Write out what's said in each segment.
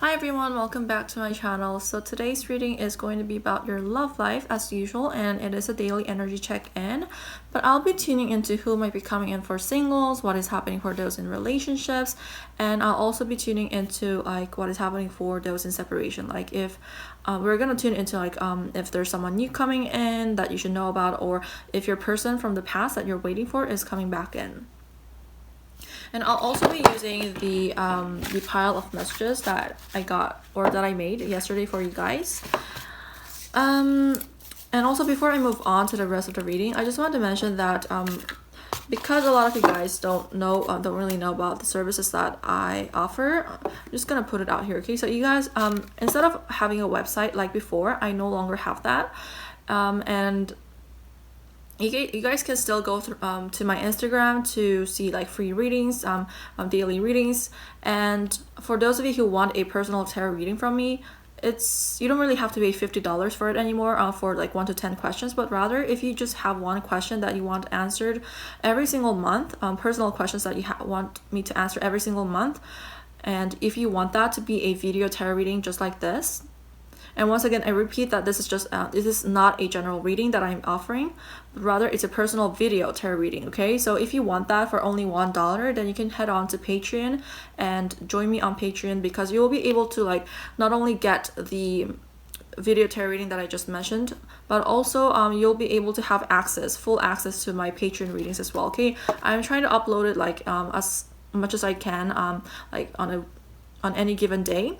Hi everyone, welcome back to my channel. So today's reading is going to be about your love life as usual, and it is a daily energy check-in, but I'll be tuning into who might be coming in for singles, what is happening for those in relationships, and I'll also be tuning into like what is happening for those in separation. Like if we're gonna tune into like if there's someone new coming in that you should know about, or if your person from the past that you're waiting for is coming back in. And I'll also be using the pile of messages that I got or that I made yesterday for you guys. And also before I move on to the rest of the reading, I just wanted to mention that because a lot of you guys don't really know about the services that I offer, I'm just gonna put it out here. Okay, so you guys, instead of having a website like before, I no longer have that, and you guys can still go through to my Instagram to see like free readings, daily readings. And for those of you who want a personal tarot reading from me, you don't really have to pay $50 for it anymore, for like 1 to 10 questions, but rather if you just have one question that you want answered every single month, personal questions that you want me to answer every single month, and if you want that to be a video tarot reading just like this. And once again, I repeat that this is just this is not a general reading that I'm offering, but rather it's a personal video tarot reading. Okay, so if you want that for only $1, then you can head on to Patreon and join me on Patreon, because you will be able to like not only get the video tarot reading that I just mentioned, but also you'll be able to have full access to my Patreon readings as well. Okay, I'm trying to upload it like as much as I can, like on any given day.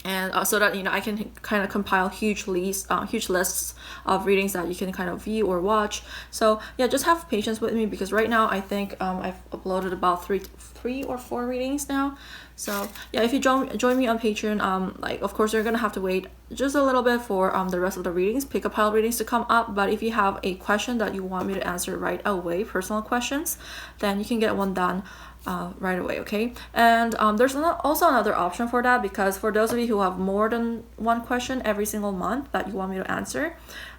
And so that I can kind of compile huge lists of readings that you can kind of view or watch. So yeah, just have patience with me, because right now I think I've uploaded about three or four readings now. So yeah, if you join me on Patreon, like of course you're gonna have to wait just a little bit for the rest of the readings, pick a pile readings to come up. But if you have a question that you want me to answer right away, personal questions, then you can get one done right away. Okay, and there's also another option for that, because for those of you who have more than one question every single month that you want me to answer,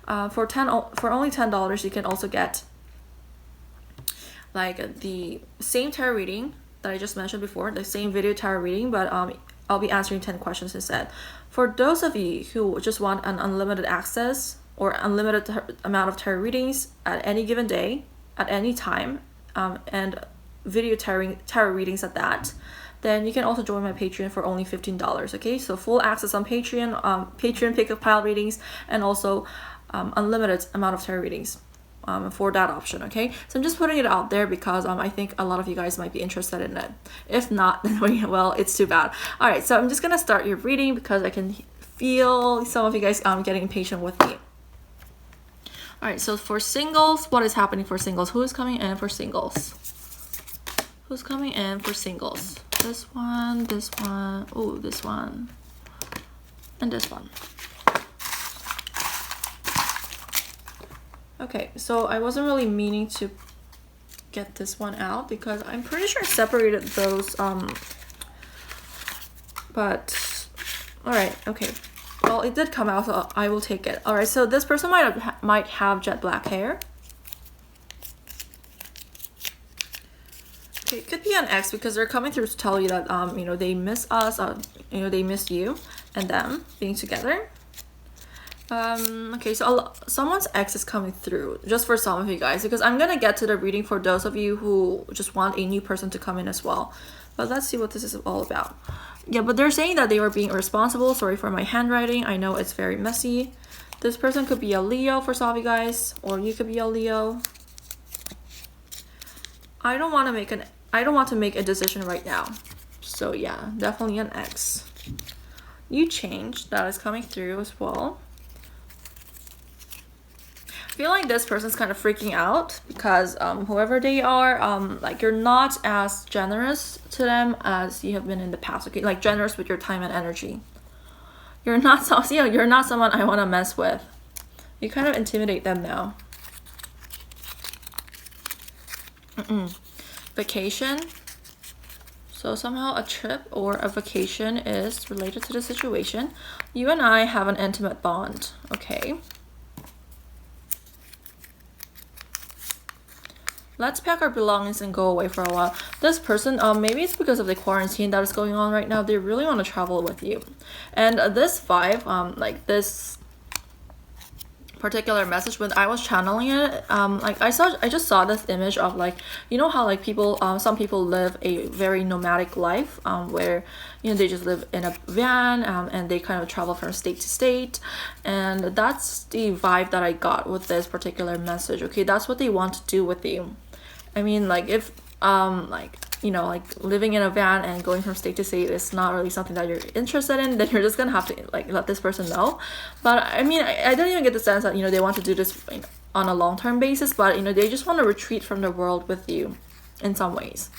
for only $10 you can also get like the same tarot reading that I just mentioned before, the same video tarot reading, but I'll be answering 10 questions instead. For those of you who just want an unlimited access or unlimited amount of tarot readings at any given day, at any time, and video tarot readings at that, then you can also join my Patreon for only $15. Okay, so full access on Patreon, Patreon pick a pile readings, and also unlimited amount of tarot readings for that option. Okay, so I'm just putting it out there because I think a lot of you guys might be interested in it. If not, then well, it's too bad. All right, so I'm just gonna start your reading because I can feel some of you guys getting impatient with me. All right, so for singles, what is happening for singles? Who is coming in for singles? Who's coming in for singles? This one, oh, this one, and this one. Okay, so I wasn't really meaning to get this one out because I'm pretty sure I separated those, but all right, okay. Well, it did come out, so I will take it. All right, so this person might have jet black hair. Okay, it could be an ex, because they're coming through to tell you that they miss us, they miss you and them being together. Okay, so someone's ex is coming through just for some of you guys, because I'm gonna get to the reading for those of you who just want a new person to come in as well. But let's see what this is all about. Yeah, but they're saying that they were being irresponsible. Sorry for my handwriting, I know it's very messy. This person could be a Leo for some of you guys, or you could be a Leo. I don't want to make a decision right now. So yeah, definitely an ex. New change that is coming through as well. I feel like this person's kind of freaking out because whoever they are, like you're not as generous to them as you have been in the past. Okay, like generous with your time and energy. You're not you're not someone I want to mess with. You kind of intimidate them now. Vacation. So somehow a trip or a vacation is related to the situation. You and I have an intimate bond. Okay. let's pack our belongings and go away for a while. This person, maybe it's because of the quarantine that is going on right now, they really want to travel with you. And this vibe, like this particular message, when I was channeling it, like I just saw this image of, like, you know how like people, some people live a very nomadic life, where, you know, they just live in a van, and they kind of travel from state to state, and that's the vibe that I got with this particular message. Okay, that's what they want to do with you. I mean, like, if like, you know, like living in a van and going from state to state is not really something that you're interested in, then you're just gonna have to like let this person know. But I mean, I don't even get the sense that, you know, they want to do this, you know, on a long-term basis, but, you know, they just want to retreat from the world with you in some ways.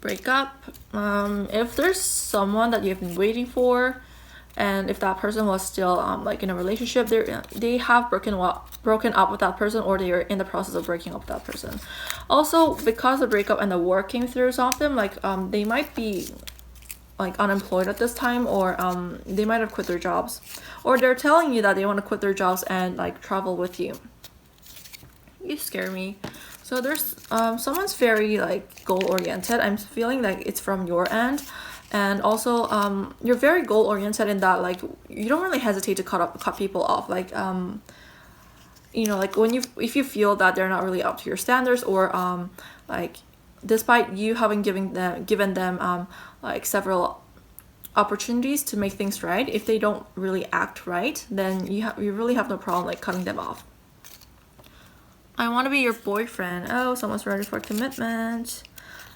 Break up. If there's someone that you've been waiting for, and if that person was still like in a relationship, they have broken up with that person, or they are in the process of breaking up with that person. Also, because the breakup and the war came through, some of them, like, they might be like unemployed at this time, or they might have quit their jobs, or they're telling you that they want to quit their jobs and like travel with you. You scare me. So there's someone's very like goal oriented. I'm feeling like it's from your end. And also, you're very goal oriented in that, like, you don't really hesitate to cut people off. Like, you know, like if you feel that they're not really up to your standards, or like, despite you having given them like several opportunities to make things right, if they don't really act right, then you really have no problem like cutting them off. I want to be your boyfriend. Oh, someone's ready for commitment.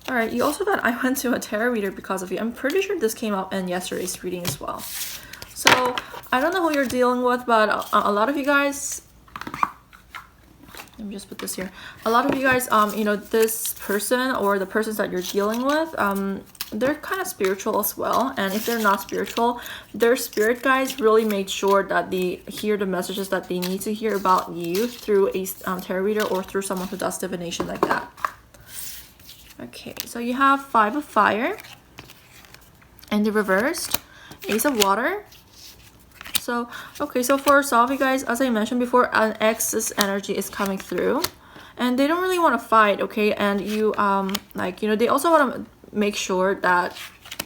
All right, you also got I went to a tarot reader because of you. I'm pretty sure this came up in yesterday's reading as well. So I don't know who you're dealing with, but a lot of you guys, let me just put this here. A lot of you guys, you know, this person or the persons that you're dealing with, they're kind of spiritual as well. And if they're not spiritual, their spirit guides really made sure that they hear the messages that they need to hear about you through a tarot reader, or through someone who does divination like that. Okay, so you have 5 of Fire, and the reversed Ace of Water. So, okay, so for some of you guys, as I mentioned before, an ex's energy is coming through, and they don't really want to fight, okay? And you, like, you know, they also want to make sure that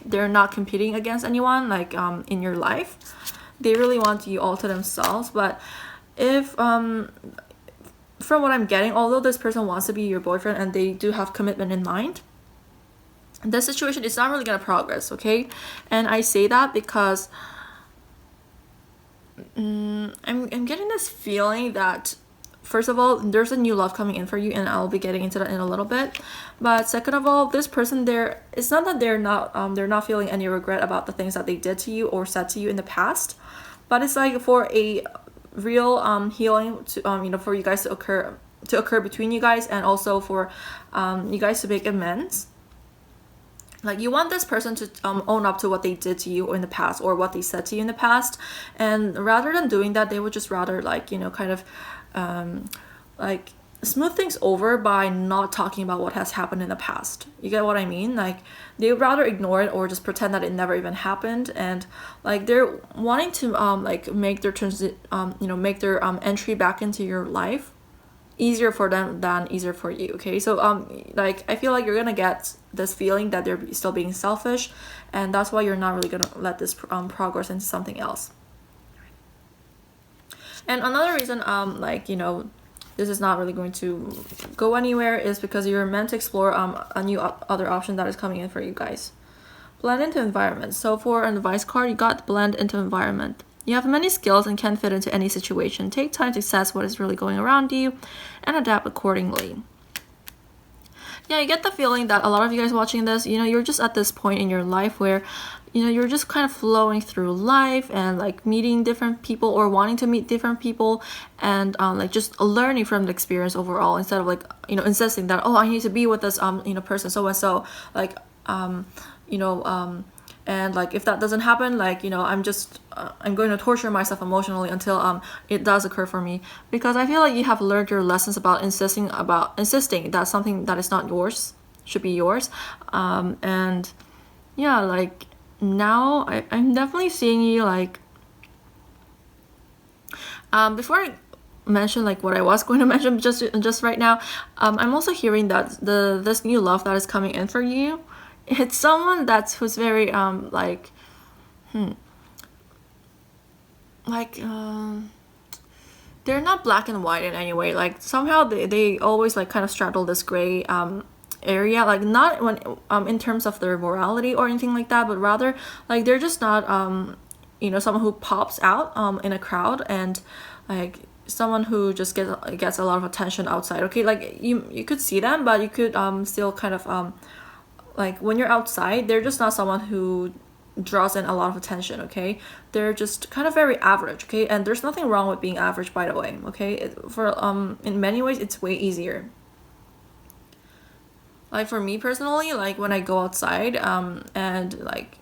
they're not competing against anyone, like, in your life. They really want you all to themselves. But if, from what I'm getting, although this person wants to be your boyfriend and they do have commitment in mind, the situation is not really going to progress, okay? And I say that because I'm getting this feeling that, first of all, there's a new love coming in for you, and I'll be getting into that in a little bit. But second of all, this person, it's not that they're not feeling any regret about the things that they did to you or said to you in the past, but it's like for a real healing to you know, for you guys to occur between you guys, and also for you guys to make amends. Like, you want this person to own up to what they did to you in the past, or what they said to you in the past, and rather than doing that, they would just rather, like, you know, kind of like smooth things over by not talking about what has happened in the past. You get what I mean? Like, they would rather ignore it, or just pretend that it never even happened. And like, they're wanting to like make their you know, make their entry back into your life easier for them than easier for you. Okay, so like, I feel like you're gonna get this feeling that they're still being selfish, and that's why you're not really gonna let this progress into something else. And another reason, like, you know, this is not really going to go anywhere is because you're meant to explore a new other option that is coming in for you guys. Blend into environment. So for an advice card, you got blend into environment. You have many skills and can fit into any situation. Take time to assess what is really going around you and adapt accordingly. Yeah, you get the feeling that a lot of you guys watching this, you know, you're just at this point in your life where, you know, you're just kind of flowing through life and like meeting different people, or wanting to meet different people, and like just learning from the experience overall, instead of like, you know, insisting that, oh, I need to be with this you know, person so and so, like you know, and like, if that doesn't happen, like, you know, I'm going to torture myself emotionally until it does occur for me. Because I feel like you have learned your lessons about insisting that something that is not yours should be yours. And yeah, like, now I'm definitely seeing you like, before I mention like what I was going to mention just right now. I'm also hearing that this new love that is coming in for you, it's someone who's very they're not black and white in any way. Like somehow they always like kind of straddle this gray area, like not when in terms of their morality or anything like that, but rather like they're just not someone who pops out in a crowd, and like someone who just gets a lot of attention outside. Okay, like you could see them, but you could still kind of like when you're outside, they're just not someone who draws in a lot of attention. Okay, they're just kind of very average. Okay, and there's nothing wrong with being average, by the way. Okay, in many ways it's way easier. Like for me personally, like when I go outside and like,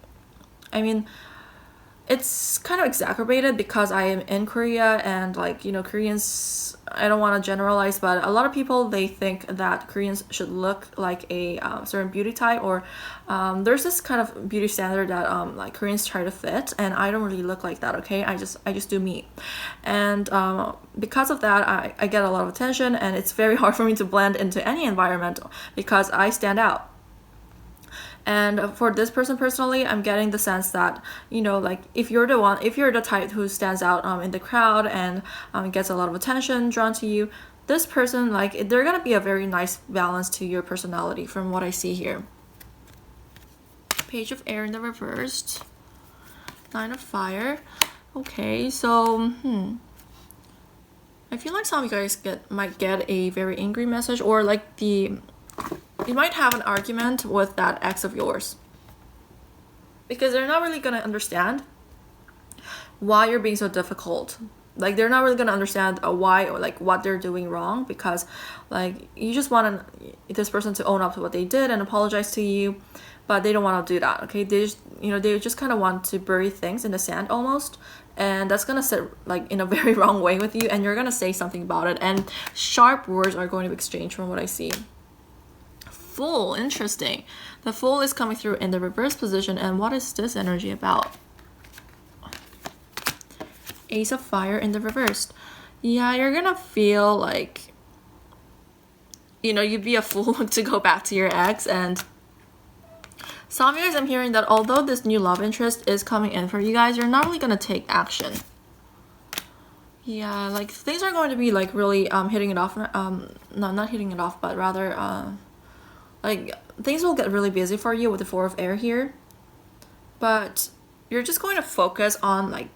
I mean, it's kind of exacerbated because I am in Korea, and like Koreans, I don't want to generalize, but a lot of people, they think that Koreans should look like a certain beauty type, or there's this kind of beauty standard that like Koreans try to fit, and I don't really look like that. Okay, I just do me, and because of that, I get a lot of attention, and it's very hard for me to blend into any environment because I stand out. And for this person personally, I'm getting the sense that, like if you're the type who stands out in the crowd and gets a lot of attention drawn to you, this person, like they're gonna be a very nice balance to your personality from what I see here. Page of Air in the reversed, Nine of Fire. Okay, so I feel like some of you guys might get a very angry message, or like you might have an argument with that ex of yours, because they're not really gonna understand why you're being so difficult. Like they're not really gonna understand why, or like what they're doing wrong, because like you just want this person to own up to what they did and apologize to you, but they don't want to do that. Okay, they just kind of want to bury things in the sand almost, and that's gonna sit like in a very wrong way with you, and you're gonna say something about it, and sharp words are going to be exchanged from what I see. Fool, interesting. The Fool is coming through in the reverse position, and what is this energy about? Ace of Fire in the reversed. Yeah, you're gonna feel like you'd be a fool to go back to your ex, and some of you guys, I'm hearing that although this new love interest is coming in for you guys, you're not really gonna take action. Yeah, like things are going to be like really hitting it off. No, not hitting it off, but rather like things will get really busy for you with the Four of Air here, but you're just going to focus on like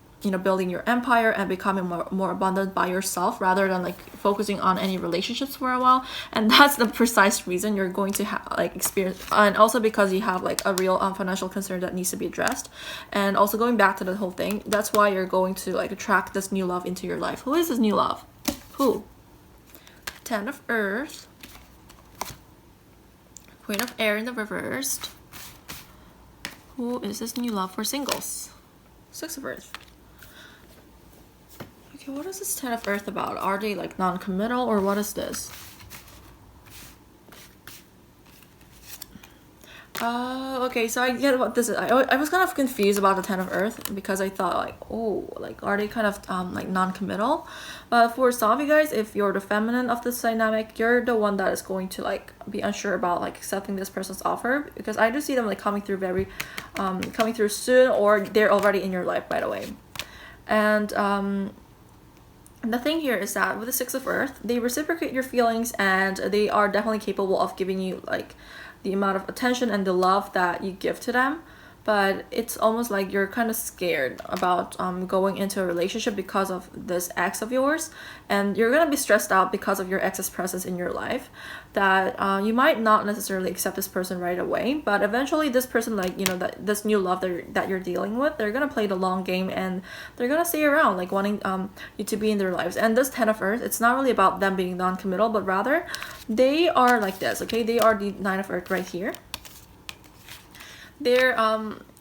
building your empire and becoming more abundant by yourself, rather than like focusing on any relationships for a while. And that's the precise reason you're going to have like experience, and also because you have like a real financial concern that needs to be addressed. And also going back to the whole thing, that's why you're going to like attract this new love into your life. Who is this new love? Who? Ten of Earth, Queen of Air in the reversed. Who is this new love for singles? Six of Earth. Okay, what is this Ten of Earth about? Are they like non-committal, or what is this? Okay, so I get what this is. I was kind of confused about the Ten of Earth, because I thought like, oh, like are they kind of like non-committal? But for some of you guys, if you're the feminine of this dynamic, you're the one that is going to like be unsure about like accepting this person's offer, because I do see them like coming through soon, or they're already in your life, by the way. And the thing here is that with the Six of Earth, they reciprocate your feelings, and they are definitely capable of giving you like the amount of attention and the love that you give to them. But it's almost like you're kind of scared about going into a relationship because of this ex of yours, and you're gonna be stressed out because of your ex's presence in your life, that you might not necessarily accept this person right away, but eventually this person, like that this new love that you're dealing with, they're gonna play the long game, and they're gonna stay around like wanting you to be in their lives. And this Ten of Earth, it's not really about them being non-committal, but rather they are like this. Okay, they are the Nine of Earth right here. They're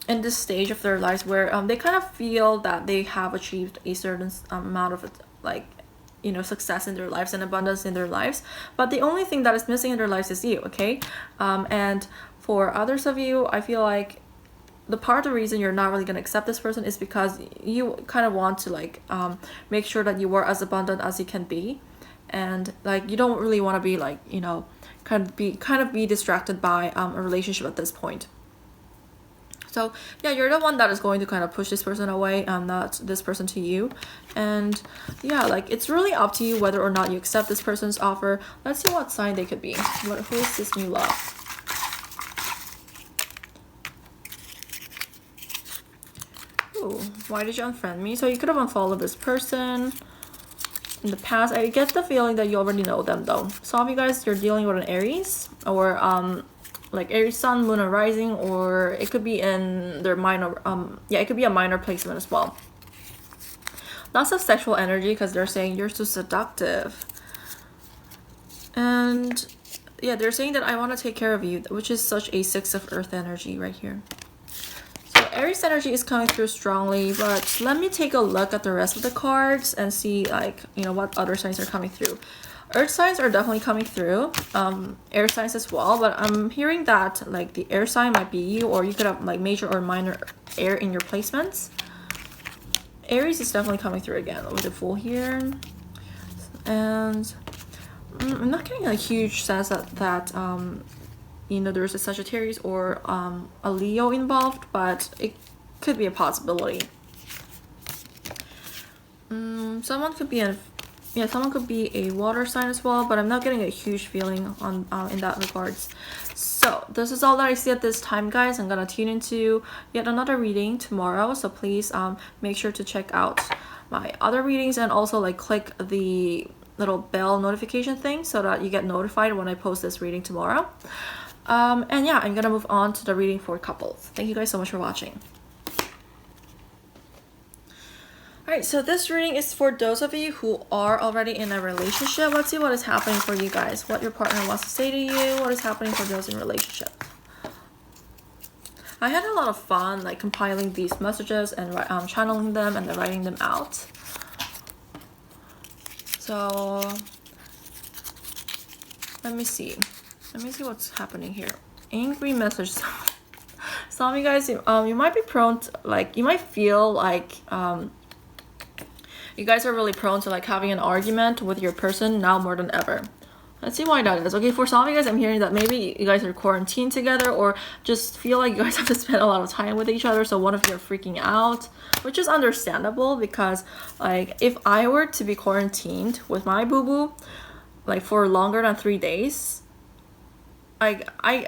in this stage of their lives where they kind of feel that they have achieved a certain amount of like success in their lives and abundance in their lives, but the only thing that is missing in their lives is you. Okay, and for others of you, I feel like the part of the reason you're not really going to accept this person is because you kind of want to like make sure that you are as abundant as you can be, and like you don't really want to be like, you know, kind of be distracted by a relationship at this point. So yeah, you're the one that is going to kind of push this person away, not this person to you. And yeah, like it's really up to you whether or not you accept this person's offer. Let's see what sign they could be. Who is this new love? Ooh, why did you unfriend me? So you could have unfollowed this person in the past. I get the feeling that you already know them though. Some of you guys, you're dealing with an Aries, or like Aries sun, moon, or rising, or it could be in their minor yeah, it could be a minor placement as well. Lots of sexual energy because they're saying you're so seductive. And yeah, they're saying that I want to take care of you, which is such a 6 of earth energy right here. So Aries energy is coming through strongly, but let me take a look at the rest of the cards and see, like, you know, what other signs are coming through. Earth signs are definitely coming through, air signs as well, but I'm hearing that like the air sign might be you, or you could have like major or minor air in your placements. Aries is definitely coming through again with the Fool here. And I'm not getting a huge sense that you know, there's a Sagittarius or a Leo involved, but it could be a possibility. Someone could be someone could be a water sign as well, but I'm not getting a huge feeling on in that regards. So this is all that I see at this time, guys. I'm gonna tune into yet another reading tomorrow, so please make sure to check out my other readings, and also like click the little bell notification thing so that you get notified when I post this reading tomorrow. And yeah, I'm gonna move on to the reading for couples. Thank you guys so much for watching. Alright, so this reading is for those of you who are already in a relationship. Let's see what is happening for you guys. What your partner wants to say to you. What is happening for those in relationship. I had a lot of fun like compiling these messages and channeling them and then writing them out. So let me see what's happening here. Angry message. Some of you guys, you might be prone to, like, you might feel like you guys are really prone to like having an argument with your person now more than ever. Let's see why that is. Okay, for some of you guys, I'm hearing that maybe you guys are quarantined together, or just feel like you guys have to spend a lot of time with each other, so one of you are freaking out, which is understandable, because like if I were to be quarantined with my boo-boo like for longer than 3 days, I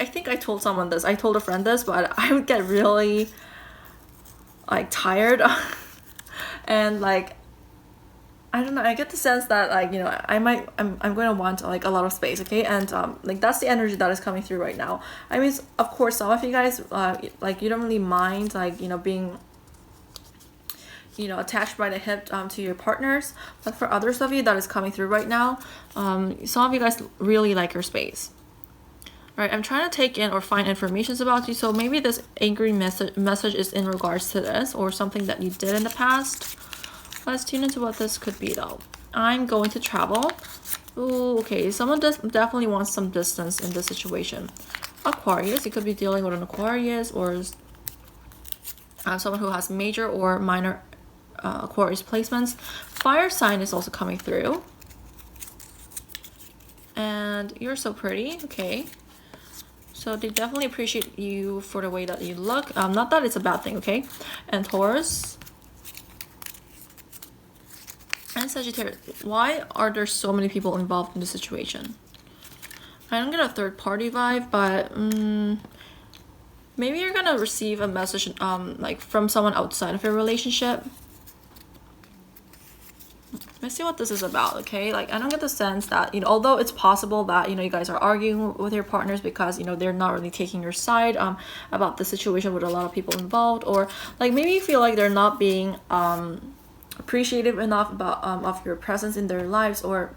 think I told someone this, I told a friend this, but I would get really like tired and like I don't know, I get the sense that like, you know, I'm going to want like a lot of space, okay? And like that's the energy that is coming through right now. I mean, of course, some of you guys like you don't really mind like, you know, being, you know, attached by the hip to your partners, but for others of you that is coming through right now, some of you guys really like your space. All right, I'm trying to take in or find information about you, so maybe this angry message is in regards to this or something that you did in the past. Let's tune into what this could be though. I'm going to travel. Ooh, okay, someone definitely wants some distance in this situation. Aquarius, you could be dealing with an Aquarius, or someone who has major or minor Aquarius placements. Fire sign is also coming through. And you're so pretty, okay. So they definitely appreciate you for the way that you look. Not that it's a bad thing, okay. And Taurus. And Sagittarius. Why are there so many people involved in the situation? I don't get a third party vibe, but maybe you're gonna receive a message like from someone outside of your relationship. Let's see what this is about, okay? Like I don't get the sense that, you know, although it's possible that, you know, you guys are arguing with your partners because, you know, they're not really taking your side about the situation with a lot of people involved, or like maybe you feel like they're not being appreciative enough about of your presence in their lives, or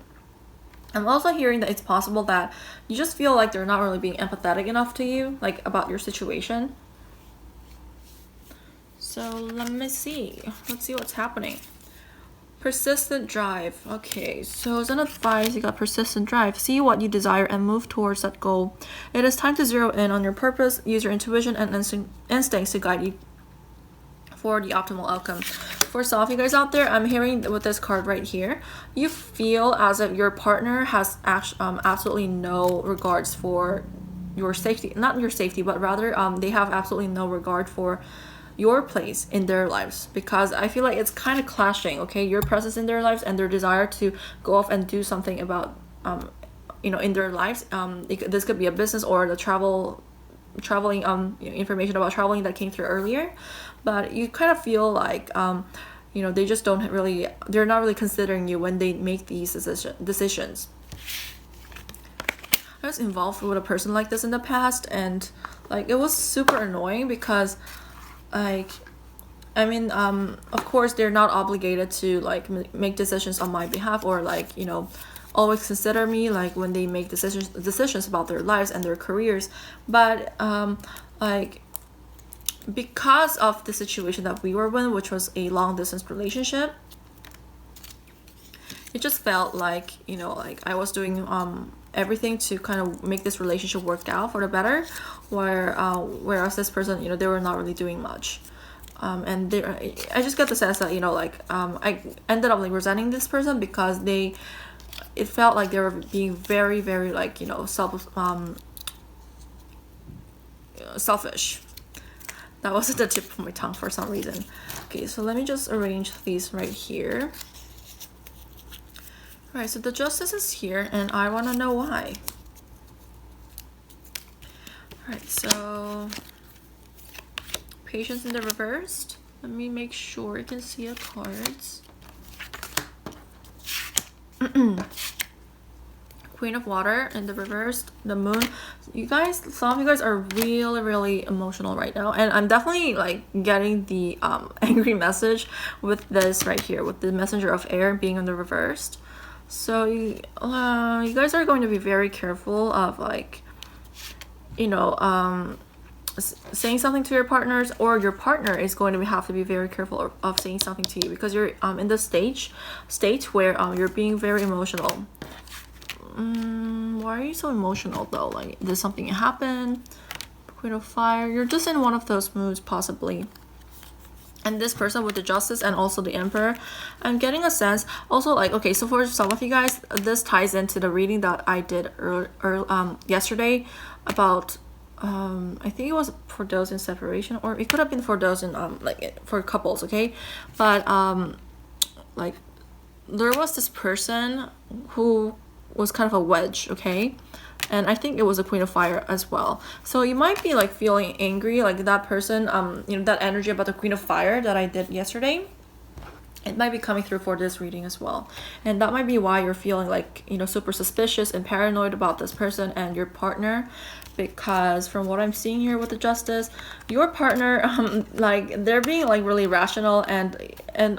I'm also hearing that it's possible that you just feel like they're not really being empathetic enough to you, like about your situation. So let's see what's happening. Persistent drive. Okay, so as an advice, you got persistent drive. See what you desire and move towards that goal. It is time to zero in on your purpose, use your intuition and instincts to guide you for the optimal outcome. For some of you guys out there, I'm hearing with this card right here, you feel as if your partner has absolutely no regards for your safety. Not your safety, but rather they have absolutely no regard for your place in their lives, because I feel like it's kind of clashing, okay, your presence in their lives and their desire to go off and do something about in their lives. This could be a business or the traveling information about traveling that came through earlier, but you kind of feel like they just they're not really considering you when they make these decisions. I was involved with a person like this in the past, and like it was super annoying because of course they're not obligated to like make decisions on my behalf or like always consider me like when they make decisions about their lives and their careers, but because of the situation that we were in, which was a long distance relationship, it just felt like I was doing everything to kind of make this relationship work out for the better, whereas this person, they were not really doing much. And I just got the sense that I ended up like resenting this person because it felt like they were being very, very like selfish. That wasn't the tip of my tongue for some reason. Okay, so let me just arrange these right here. All right, so the Justice is here, and I want to know why. All right, so Patience in the reversed. Let me make sure you can see the cards. Queen of Water in the reversed, the Moon. You guys, some of you guys are really, really emotional right now, and I'm definitely like getting the angry message with this right here, with the Messenger of Air being in the reversed. So you guys are going to be very careful of like saying something to your partners, or your partner is going to have to be very careful of saying something to you, because you're in the state where you're being very emotional. Why are you so emotional though? Like, did something happen? Queen of Fire. You're just in one of those moods possibly. And this person with the Justice and also the Emperor, I'm getting a sense also like, okay, so for some of you guys, this ties into the reading that I did yesterday about I think it was for those in separation, or it could have been for those in for couples, okay? But like there was this person who was kind of a wedge, okay? And I think it was a Queen of Fire as well. So you might be like feeling angry, like that person, that energy about the Queen of Fire that I did yesterday, it might be coming through for this reading as well. And that might be why you're feeling like, super suspicious and paranoid about this person and your partner, because from what I'm seeing here with the Justice, your partner, like they're being like really rational, and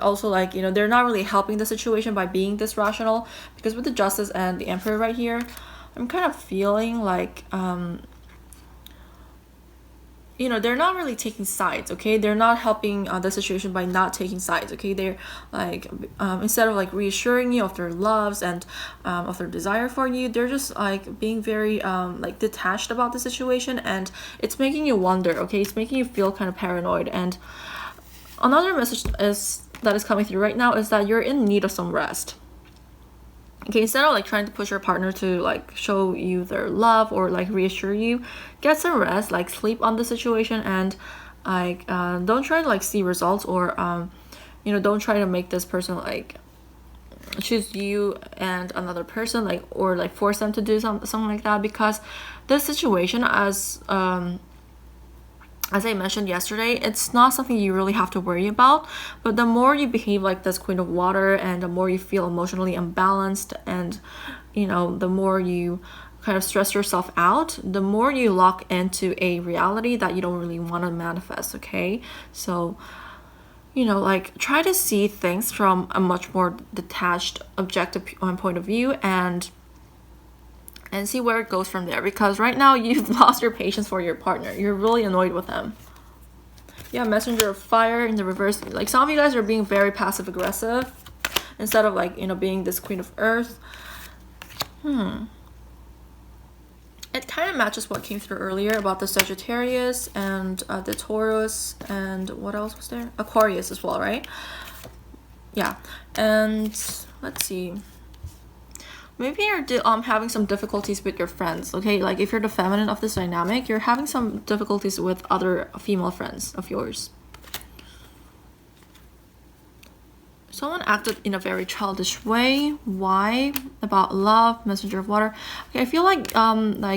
also like, they're not really helping the situation by being this rational, because with the Justice and the Emperor right here, I'm kind of feeling like they're not really taking sides, okay? They're not helping the situation by not taking sides, okay? They're like instead of like reassuring you of their loves and of their desire for you, they're just like being very like detached about the situation, and it's making you wonder, okay? It's making you feel kind of paranoid. And another message that is coming through right now is that you're in need of some rest. Okay, instead of like trying to push your partner to like show you their love or like reassure you, get some rest, like sleep on the situation, and like don't try to like see results, or don't try to make this person like choose you and another person, like, or like force them to do something like that, because this situation, as I mentioned yesterday, it's not something you really have to worry about. But the more you behave like this Queen of Water, and the more you feel emotionally unbalanced, and the more you kind of stress yourself out, the more you lock into a reality that you don't really want to manifest, okay? So like try to see things from a much more detached, objective point of view, and see where it goes from there, because right now you've lost your patience for your partner. You're really annoyed with them. Yeah, Messenger of Fire in the reverse. Like some of you guys are being very passive aggressive, instead of like, you know, being this Queen of Earth. It kind of matches what came through earlier about the Sagittarius and the Taurus, and what else was there? Aquarius as well, right? Yeah. And let's see. Maybe you're having some difficulties with your friends, okay? Like if you're the feminine of this dynamic, you're having some difficulties with other female friends of yours. Someone acted in a very childish way. Why? About love, messenger of water. Okay, I feel like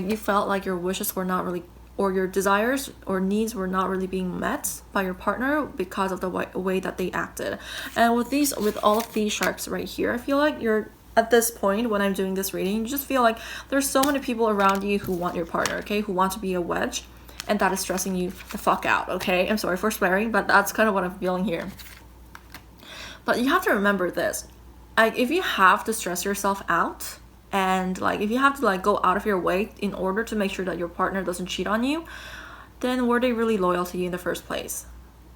you felt like your wishes were not really, or your desires or needs were not really being met by your partner because of the way that they acted. And with all of these sharks right here, I feel like you're at this point when I'm doing this reading, you just feel like there's so many people around you who want your partner, okay, who want to be a wedge, and that is stressing you the fuck out, okay? I'm sorry for swearing, but that's kind of what I'm feeling here. But you have to remember this, like if you have to stress yourself out, and like if you have to like go out of your way in order to make sure that your partner doesn't cheat on you, then were they really loyal to you in the first place?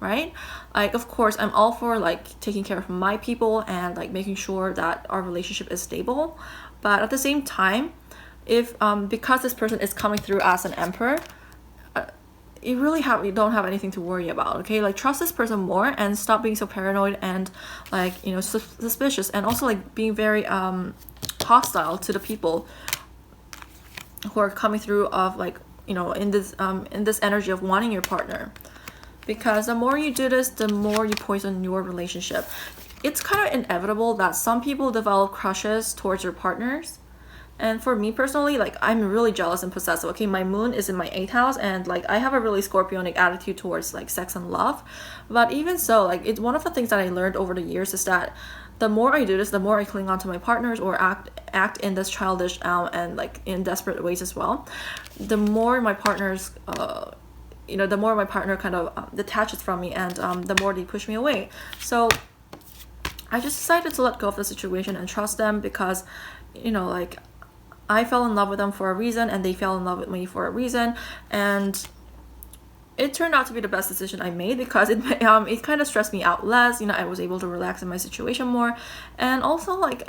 Right? Like of course I'm all for like taking care of my people and like making sure that our relationship is stable, but at the same time, if because this person is coming through as an emperor, you don't have anything to worry about, okay? Like trust this person more and stop being so paranoid and like, you know, suspicious, and also like being very hostile to the people who are coming through of like, you know, in this energy of wanting your partner. Because the more you do this, the more you poison your relationship. It's kind of inevitable that some people develop crushes towards your partners. And for me personally, like I'm really jealous and possessive. Okay, my moon is in my 8th house, and like I have a really Scorpionic attitude towards like sex and love. But even so, like it's one of the things that I learned over the years is that the more I do this, the more I cling on to my partners or act in this childish and like in desperate ways as well. The more my partners, the more my partner kind of detaches from me, and the more they push me away. So I just decided to let go of the situation and trust them, because, you know, like I fell in love with them for a reason, and they fell in love with me for a reason, and it turned out to be the best decision I made, because it kind of stressed me out less. You know, I was able to relax in my situation more, and also like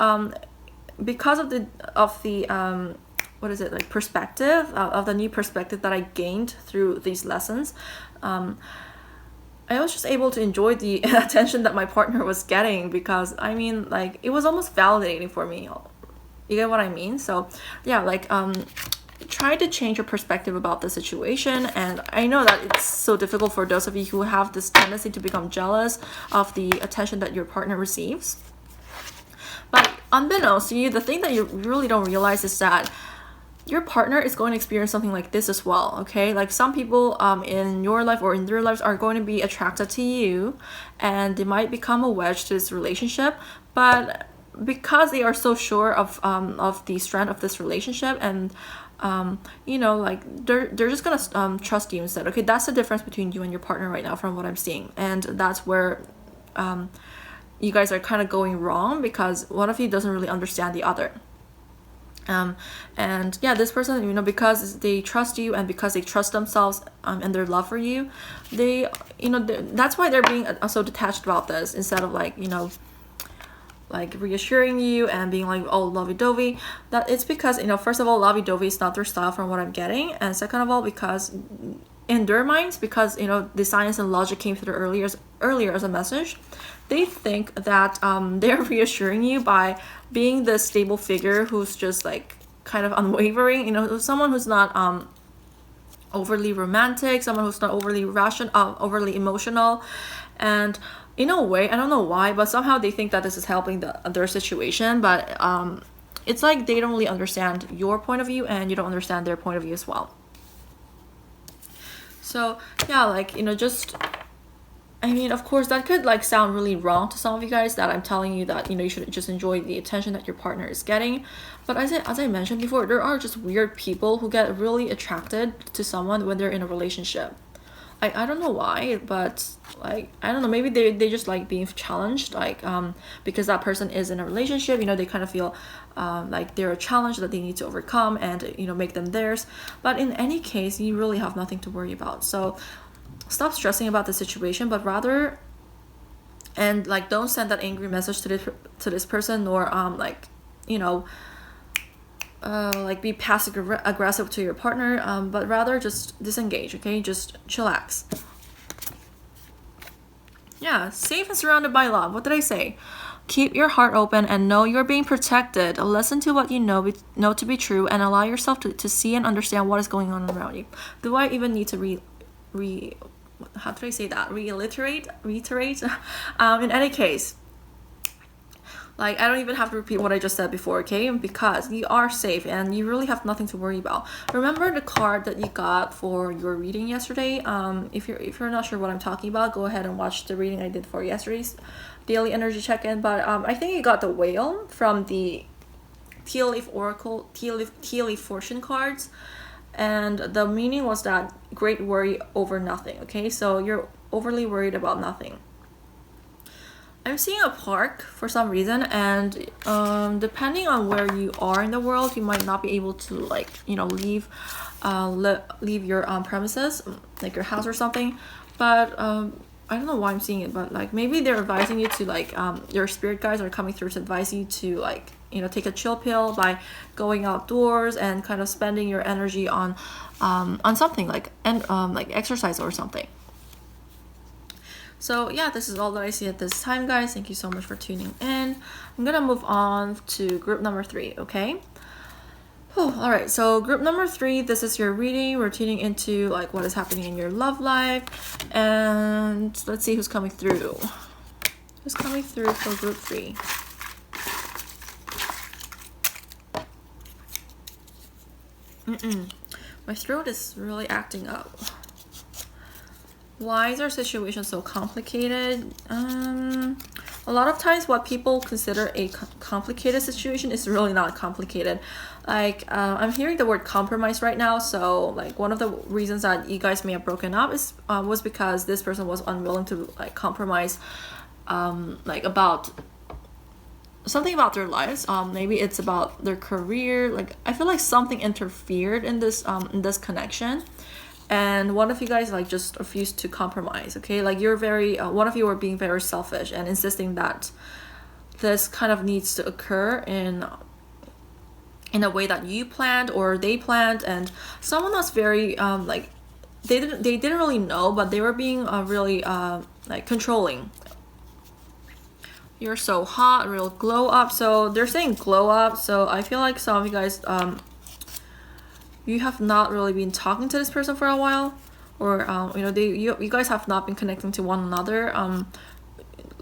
because of the what is it, like perspective of the new perspective that I gained through these lessons, I was just able to enjoy the attention that my partner was getting, because I mean, like it was almost validating for me. You get what I mean? So yeah, like try to change your perspective about the situation. And I know that it's so difficult for those of you who have this tendency to become jealous of the attention that your partner receives. But unbeknownst to you, the thing that you really don't realize is that your partner is going to experience something like this as well, okay? Like some people in your life or in their lives are going to be attracted to you, and they might become a wedge to this relationship, but because they are so sure of the strength of this relationship, and you know, like they're just gonna trust you instead. Okay, that's the difference between you and your partner right now from what I'm seeing, and that's where you guys are kind of going wrong, because one of you doesn't really understand the other. And yeah, this person, you know, because they trust you and because they trust themselves and their love for you, they, you know, that's why they're being so detached about this, instead of like, you know, like reassuring you and being like, oh, lovey-dovey. That it's because, you know, first of all, lovey-dovey is not their style from what I'm getting, and second of all, because in their minds, because, you know, the science and logic came through earlier as a message, they think that they're reassuring you by being the stable figure who's just like kind of unwavering, you know, someone who's not overly romantic, someone who's not overly overly emotional. And in a way, I don't know why, but somehow they think that this is helping their situation, but it's like they don't really understand your point of view, and you don't understand their point of view as well. So yeah, like, you know, just, I mean, of course that could like sound really wrong to some of you guys, that I'm telling you that, you know, you should just enjoy the attention that your partner is getting. But as I mentioned before, there are just weird people who get really attracted to someone when they're in a relationship. I don't know why, but like, I don't know, maybe they just like being challenged, like because that person is in a relationship, you know, they kind of feel like they're a challenge that they need to overcome and, you know, make them theirs. But in any case, you really have nothing to worry about. So stop stressing about the situation, but rather And like, don't send that angry message to this person, nor like, you know, like be passive aggressive to your partner, but rather just disengage. Okay, just chillax. Yeah, safe and surrounded by love. What did I say? Keep your heart open and know you're being protected. Listen to what you know to be true, and allow yourself to see and understand what is going on around you. Do I even need to how did I say that? Reiterate? In any case, like, I don't even have to repeat what I just said before, okay? Because you are safe and you really have nothing to worry about. Remember the card that you got for your reading yesterday? If you're not sure what I'm talking about, go ahead and watch the reading I did for yesterday's daily energy check-in. But I think you got the whale from the tea leaf oracle, tea leaf fortune cards. And the meaning was that great worry over nothing, okay? So you're overly worried about nothing. I'm seeing a park for some reason, and depending on where you are in the world, you might not be able to, like, you know, leave your premises, like your house or something. But I don't know why I'm seeing it, but like, maybe they're advising you to, like, your spirit guides are coming through to advise you to, like, you know, take a chill pill by going outdoors and kind of spending your energy on something like exercise or something. So yeah, this is all that I see at this time, guys. Thank you so much for tuning in. I'm gonna move on to group number 3, okay? All right, so group number 3, this is your reading. We're tuning into like what is happening in your love life, and let's see who's coming through. Who's coming through for group 3? My throat is really acting up. Why is our situation so complicated? A lot of times what people consider a complicated situation is really not complicated. Like, I'm hearing the word compromise right now. So like, one of the reasons that you guys may have broken up was because this person was unwilling to like compromise, like about something about their lives. Maybe it's about their career. Like, I feel like something interfered in this connection. And one of you guys like just refused to compromise, okay? Like, you're very one of you are being very selfish and insisting that this kind of needs to occur in a way that you planned or they planned. And someone was very like, they didn't really know, but they were being really like controlling. You're so hot, real glow up. So they're saying glow up. So I feel like some of you guys you have not really been talking to this person for a while, or you know, you guys have not been connecting to one another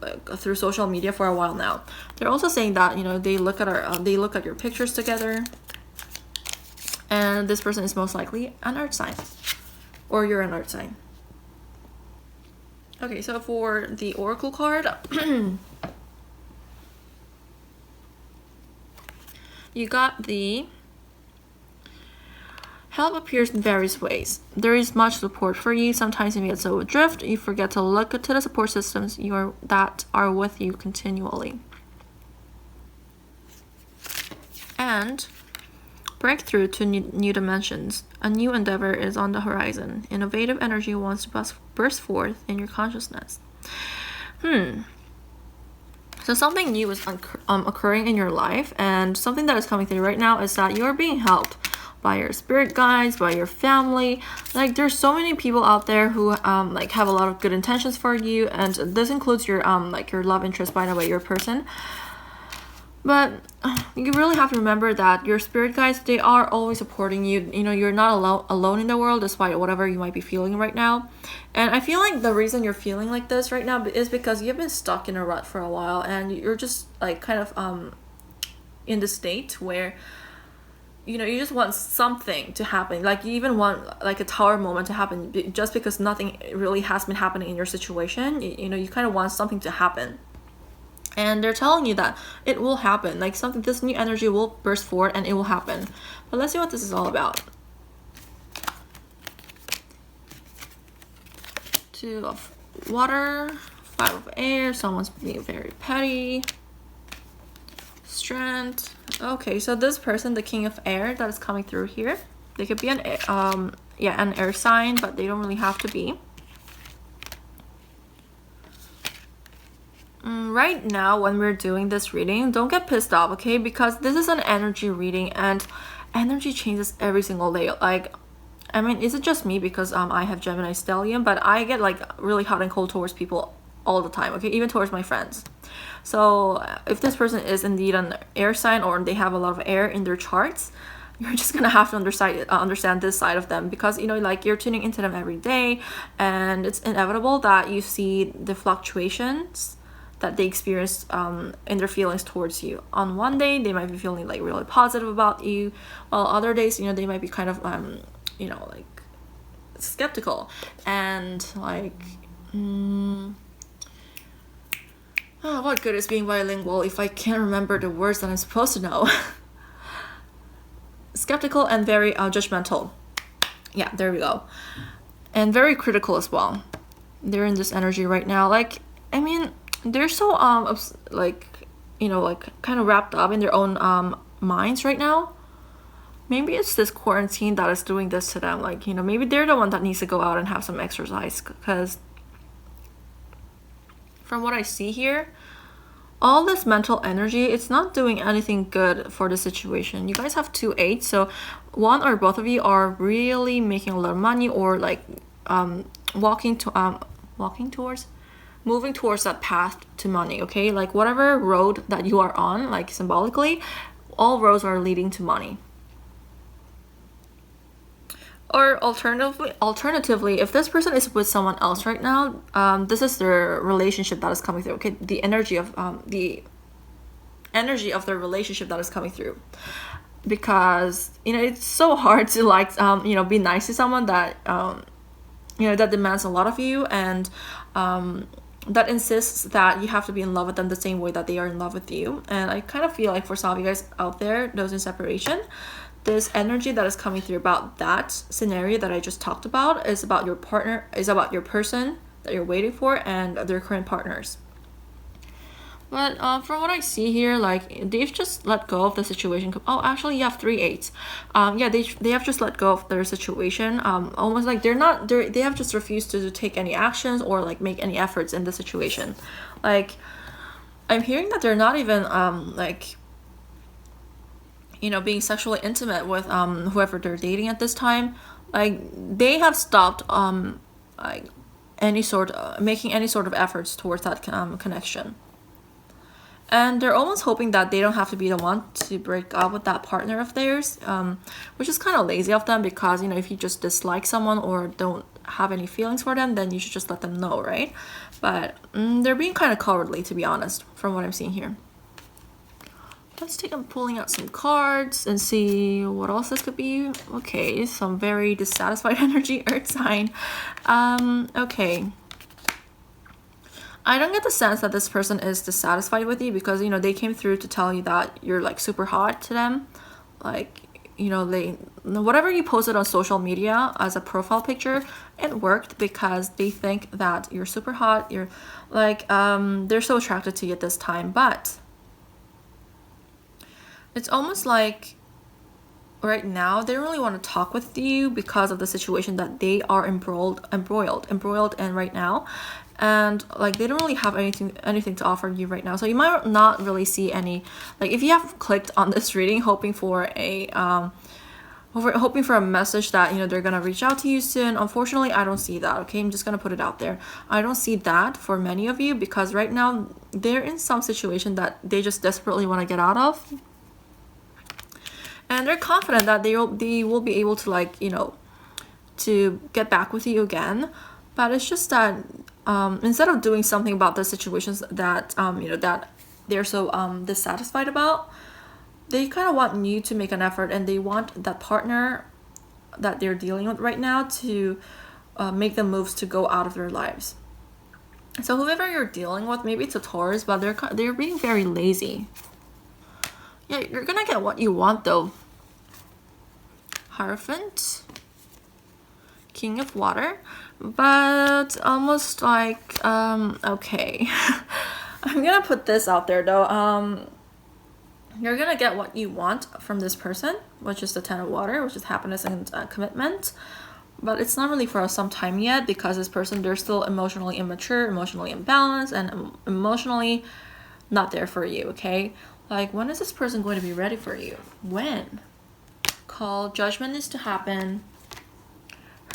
like through social media for a while now. They're also saying that, you know, they look at your pictures together, and this person is most likely an earth sign, or you're an earth sign. Okay, so for the oracle card, you got the help appears in various ways. There is much support for you. Sometimes you get so adrift, you forget to look to the support systems that are with you continually. And breakthrough to new dimensions. A new endeavor is on the horizon. Innovative energy wants to burst forth in your consciousness. So something new is occurring in your life, and something that is coming through right now is that you're being helped by your spirit guides, by your family. Like, there's so many people out there who like have a lot of good intentions for you, and this includes your like your love interest, by the way, your person. But you really have to remember that your spirit guides, they are always supporting you. You know, you're not alone in the world, despite whatever you might be feeling right now. And I feel like the reason you're feeling like this right now is because you've been stuck in a rut for a while, and you're just like kind of in the state where, you know, you just want something to happen. Like, you even want like a tower moment to happen, just because nothing really has been happening in your situation. You know, you kind of want something to happen. And they're telling you that it will happen. Like, this new energy will burst forward and it will happen. But let's see what this is all about. 2 of water, 5 of air. Someone's being very petty. Strength. Okay, so this person, the king of air that is coming through here, they could be an air sign, but they don't really have to be. Right now, when we're doing this reading, don't get pissed off, okay? Because this is an energy reading, and energy changes every single day. Like, I mean, is it just me because I have Gemini stellium, but I get like really hot and cold towards people all the time, okay? Even towards my friends. So if this person is indeed an air sign, or they have a lot of air in their charts, you're just gonna have to understand this side of them, because like, you're tuning into them every day, and it's inevitable that you see the fluctuations that they experience in their feelings towards you. On one day, they might be feeling like really positive about you, while other days, they might be kind of like skeptical and like, oh, what good is being bilingual if I can't remember the words that I'm supposed to know? Skeptical and very judgmental. Yeah, there we go. And very critical as well. They're in this energy right now. Like, I mean, they're so like, like kind of wrapped up in their own minds right now. Maybe it's this quarantine that is doing this to them. Like, maybe they're the one that needs to go out and have some exercise, because from what I see here, all this mental energy, it's not doing anything good for the situation. You guys have 2 8, so one or both of you are really making a lot of money, or like moving towards that path to money, okay? Like, whatever road that you are on, like symbolically, all roads are leading to money. Or alternatively, if this person is with someone else right now, this is their relationship that is coming through. Okay, the energy of their relationship that is coming through, because it's so hard to like be nice to someone that that demands a lot of you, and that insists that you have to be in love with them the same way that they are in love with you. And I kind of feel like for some of you guys out there, those in separation, this energy that is coming through about that scenario that I just talked about is about your partner, is about your person that you're waiting for, and their current partners. But from what I see here, like, they've just let go of the situation. Oh, actually, you have 3 8s. Yeah, they have just let go of their situation. Almost like they have just refused to take any actions or like make any efforts in the situation. Like, I'm hearing that they're not even like, being sexually intimate with whoever they're dating at this time. Like, they have stopped like making any sort of efforts towards that connection. And they're almost hoping that they don't have to be the one to break up with that partner of theirs, which is kind of lazy of them, because if you just dislike someone or don't have any feelings for them, then you should just let them know, right? But they're being kind of cowardly, to be honest, from what I'm seeing here. Let's take I'm pulling out some cards and see what else this could be. Okay, some very dissatisfied energy, earth sign. Okay. I don't get the sense that this person is dissatisfied with you, because they came through to tell you that you're like super hot to them. Like, they, whatever you posted on social media as a profile picture, it worked, because they think that you're super hot. You're like, they're so attracted to you at this time. But it's almost like right now they don't really want to talk with you because of the situation that they are embroiled in right now. And like, they don't really have anything to offer you right now. So you might not really see any, like, if you have clicked on this reading hoping for a message that they're gonna reach out to you soon, unfortunately I don't see that. Okay, I'm just gonna put it out there. I don't see that for many of you, because right now they're in some situation that they just desperately want to get out of, and they're confident that they will be able to, like, to get back with you again. But it's just that instead of doing something about the situations that that they're so dissatisfied about, they kind of want you to make an effort, and they want that partner that they're dealing with right now to make the moves to go out of their lives. So whoever you're dealing with, maybe it's a Taurus, but they're being very lazy. Yeah, you're gonna get what you want though. Hierophant, King of Water, but almost like okay. I'm gonna put this out there though. You're gonna get what you want from this person, which is the Ten of Water, which is happiness and commitment. but it's not really for some time yet, because this person, they're still emotionally immature, emotionally imbalanced, and emotionally not there for you, okay? Like, when is this person going to be ready for you? When? Call, judgment needs to happen.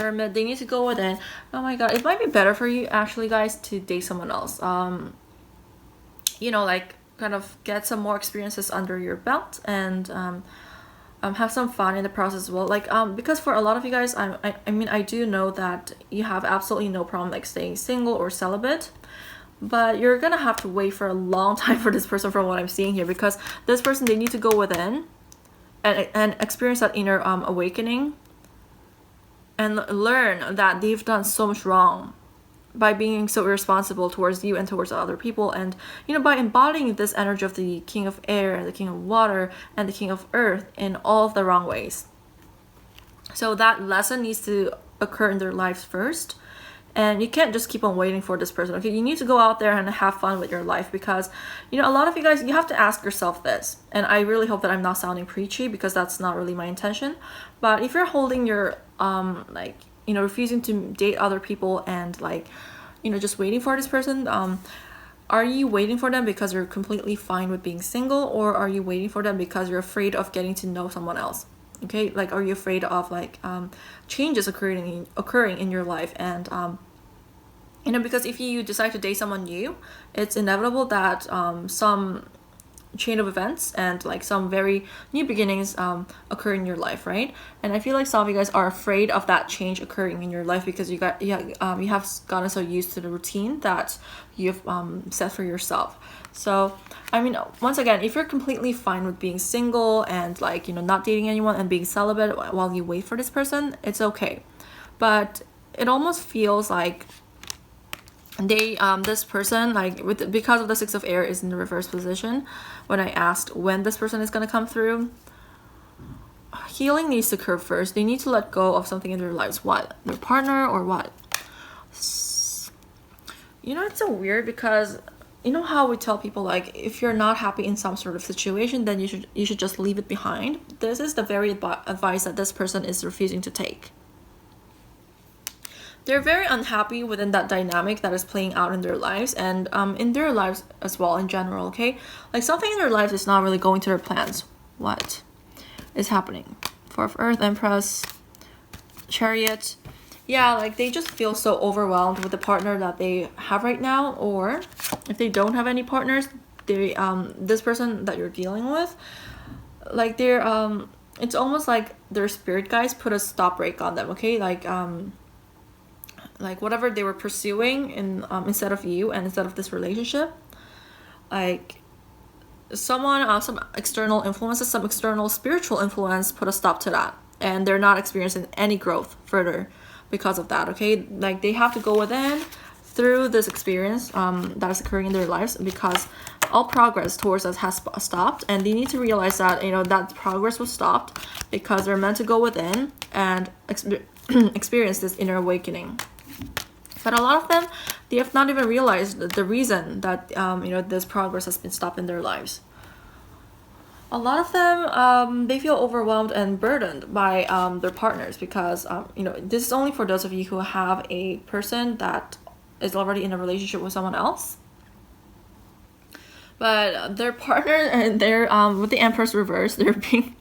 Hermit, they need to go within. Oh my god, it might be better for you actually, guys, to date someone else. You know, like, kind of get some more experiences under your belt, and have some fun in the process as well. Like, because for a lot of you guys, I mean, I do know that you have absolutely no problem like staying single or celibate, but you're gonna have to wait for a long time for this person, from what I'm seeing here, because this person, they need to go within and experience that inner awakening, and learn that they've done so much wrong by being so irresponsible towards you and towards other people, and you know, by embodying this energy of the King of Air, the King of Water, and the King of Earth in all of the wrong ways. So that lesson needs to occur in their lives first, and you can't just keep on waiting for this person, okay? You need to go out there and have fun with your life, because you know, a lot of you guys, you have to ask yourself this, and I really hope that I'm not sounding preachy, because that's not really my intention. But if you're holding your like, you know, refusing to date other people, and like, you know, just waiting for this person, are you waiting for them because you're completely fine with being single, or are you waiting for them because you're afraid of getting to know someone else? Okay, like, are you afraid of like changes occurring in your life? And you know, because if you decide to date someone new, it's inevitable that some chain of events and like some very new beginnings occur in your life, right? And I feel like some of you guys are afraid of that change occurring in your life, because you have gotten so used to the routine that you've set for yourself. So I mean, once again, if you're completely fine with being single and like, you know, not dating anyone and being celibate while you wait for this person, it's okay. But it almost feels like this person, like, because of the Six of Air is in the reverse position, when I asked when this person is going to come through, healing needs to occur first. They need to let go of something in their lives. What? Their partner, or what? You know, it's so weird, because you know how we tell people, like, if you're not happy in some sort of situation, then you should just leave it behind. This is the very advice that this person is refusing to take. They're very unhappy within that dynamic that is playing out in their lives, and in their lives as well in general, okay? Like, something in their lives is not really going to their plans. What is happening? Four of Earth, Empress, Chariot. Yeah, like, they just feel so overwhelmed with the partner that they have right now, or if they don't have any partners, they this person that you're dealing with, like, they're it's almost like their spirit guides put a stop break on them, okay? Like whatever they were pursuing in instead of you and instead of this relationship, like someone, some external influences, some external spiritual influence put a stop to that, and they're not experiencing any growth further because of that, okay? Like, they have to go within through this experience that is occurring in their lives, because all progress towards us has stopped, and they need to realize that, you know, that progress was stopped because they're meant to go within and experience this inner awakening. But a lot of them, they have not even realized the reason that you know, this progress has been stopped in their lives. A lot of them, they feel overwhelmed and burdened by their partners, because you know, this is only for those of you who have a person that is already in a relationship with someone else. But their partner, and they're with the Empress reverse, they're being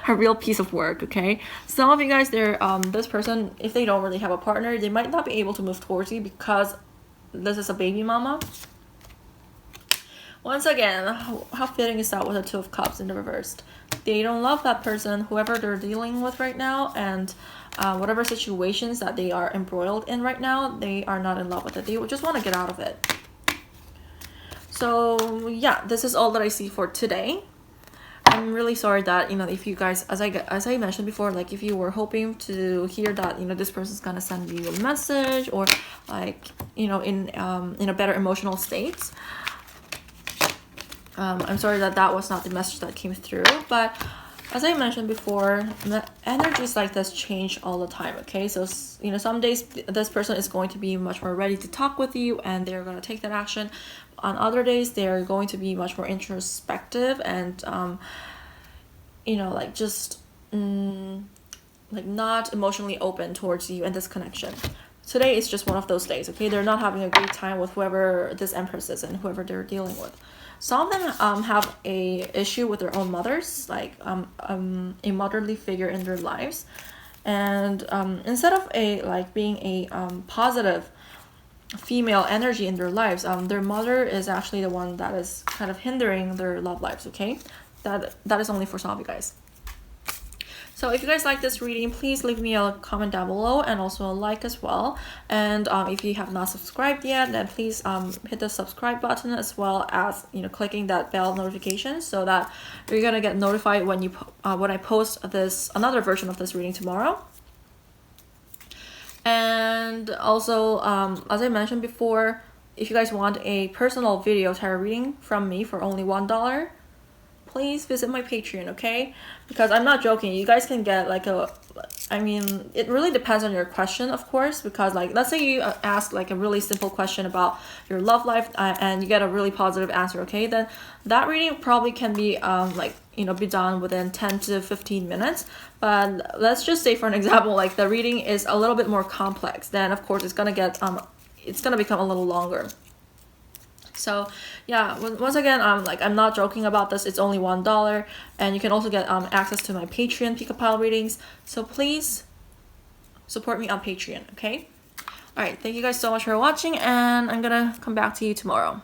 a real piece of work, okay? Some of you guys, they're this person, if they don't really have a partner, they might not be able to move towards you because this is a baby mama. Once again, how fitting is that with a Two of Cups in the reversed? They don't love that person, whoever they're dealing with right now, and whatever situations that they are embroiled in right now, they are not in love with it. They just want to get out of it. So yeah, this is all that I see for today. I'm really sorry that, you know, if you guys, as I mentioned before, like, if you were hoping to hear that, you know, this person's gonna send you a message, or like, you know, in a better emotional state, I'm sorry that that was not the message that came through. But as I mentioned before, the energies like this change all the time, okay? So, you know, some days this person is going to be much more ready to talk with you and they're going to take that action. On other days, they're going to be much more introspective and, you know, like, just like not emotionally open towards you and this connection. Today is just one of those days, okay? They're not having a great time with whoever this Empress is and whoever they're dealing with. Some of them have a issue with their own mothers, like a motherly figure in their lives. And instead of being a positive female energy in their lives, their mother is actually the one that is kind of hindering their love lives, okay? That is only for some of you guys. So if you guys like this reading, please leave me a comment down below and also a like as well. And if you have not subscribed yet, then please hit the subscribe button, as well as clicking that bell notification, so that you're gonna get notified when when I post another version of this reading tomorrow. And also, as I mentioned before, if you guys want a personal video tarot reading from me for only $1, please visit my Patreon, okay? Because I'm not joking, you guys can get it really depends on your question, of course, because let's say you ask a really simple question about your love life and you get a really positive answer, okay? Then that reading probably can be be done within 10 to 15 minutes. But let's just say, for an example, the reading is a little bit more complex, then of course it's gonna become a little longer. So yeah, once again, I'm not joking about this. It's only $1, and you can also get access to my Patreon Pick a Pile readings. So please support me on Patreon, okay? All right, thank you guys so much for watching, and I'm gonna come back to you tomorrow.